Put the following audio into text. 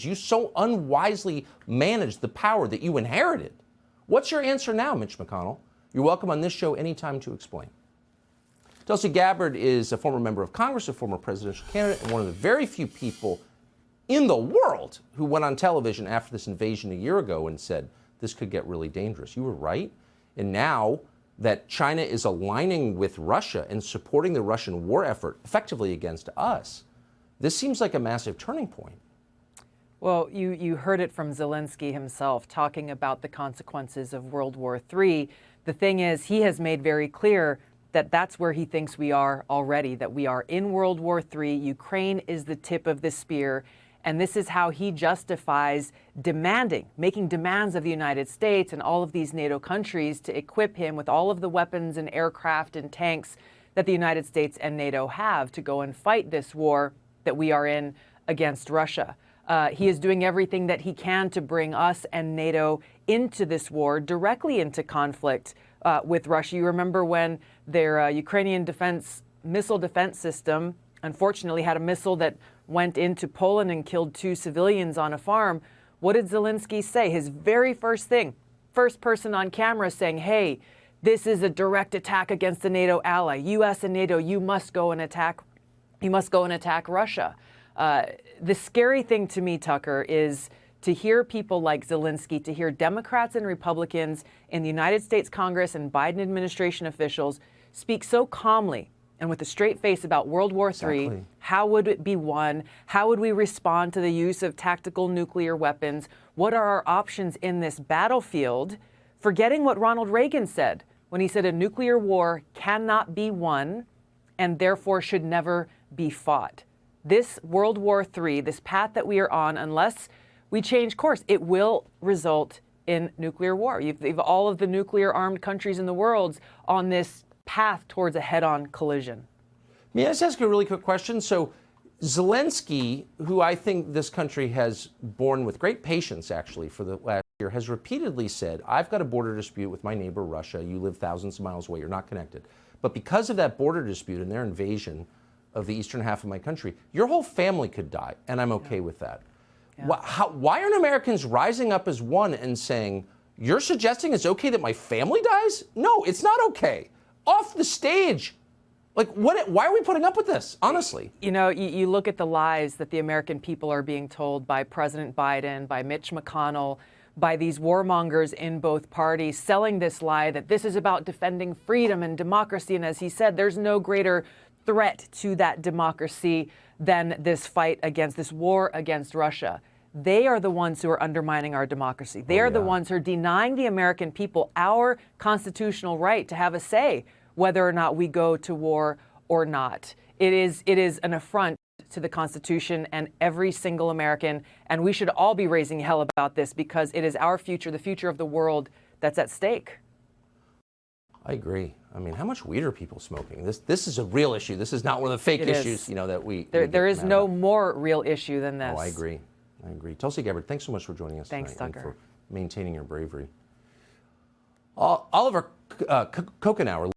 You so unwisely managed the power that you inherited. What's your answer now, Mitch McConnell? You're welcome on this show anytime to explain. Tulsi Gabbard is a former member of Congress, a former presidential candidate, and one of the very few people in the world who went on television after this invasion a year ago and said this could get really dangerous. You were right. And now that China is aligning with Russia and supporting the Russian war effort effectively against us, this seems like a massive turning point. Well, you heard it from Zelensky himself talking about the consequences of World War III. The thing is, he has made very clear that that's where he thinks we are already, that we are in World War III. Ukraine is the tip of the spear. And this is how he justifies making demands of the United States and all of these NATO countries to equip him with all of the weapons and aircraft and tanks that the United States and NATO have to go and fight this war that we are in against Russia. He is doing everything that he can to bring us and NATO into this war, directly into conflict with Russia. You remember when their Ukrainian missile defense system, unfortunately, had a missile that went into Poland and killed 2 civilians on a farm. What did Zelensky say? His very first thing, first person on camera saying, hey, this is a direct attack against a NATO ally. U.S. and NATO, you must go and attack Russia. The scary thing to me, Tucker, is to hear people like Zelensky, to hear Democrats and Republicans in the United States Congress and Biden administration officials speak so calmly and with a straight face about World War III. Exactly. How would it be won? How would we respond to the use of tactical nuclear weapons? What are our options in this battlefield? Forgetting what Ronald Reagan said when he said a nuclear war cannot be won and therefore should never be fought. This World War III, this path that we are on, unless we change course, it will result in nuclear war. You've all of the nuclear armed countries in the world on this path towards a head-on collision. May I just ask you a really quick question? So Zelensky, who I think this country has borne with great patience, actually, for the last year, has repeatedly said, I've got a border dispute with my neighbor, Russia. You live thousands of miles away. You're not connected. But because of that border dispute and their invasion of the eastern half of my country, your whole family could die, and I'm okay with that. Yeah. Why aren't Americans rising up as one and saying, you're suggesting it's okay that my family dies? No, it's not okay. Off the stage. Like, why are we putting up with this, honestly? You know, you look at the lies that the American people are being told by President Biden, by Mitch McConnell, by these warmongers in both parties, selling this lie that this is about defending freedom and democracy. And as he said, there's no greater threat to that democracy than this fight against this war against Russia. They are the ones who are undermining our democracy. They are the ones who are denying the American people our constitutional right to have a say whether or not we go to war or not. It is an affront to the Constitution and every single American, and we should all be raising hell about this because it is our future, the future of the world, that's at stake. I agree. I mean, how much weed are people smoking? This is a real issue. This is not one of the fake issues, you know, that we there is no more real issue than this. Oh, I agree. I agree. Tulsi Gabbard, thanks so much for joining us tonight. Thanks, Tucker. And for maintaining your bravery. Oliver Kokenauer.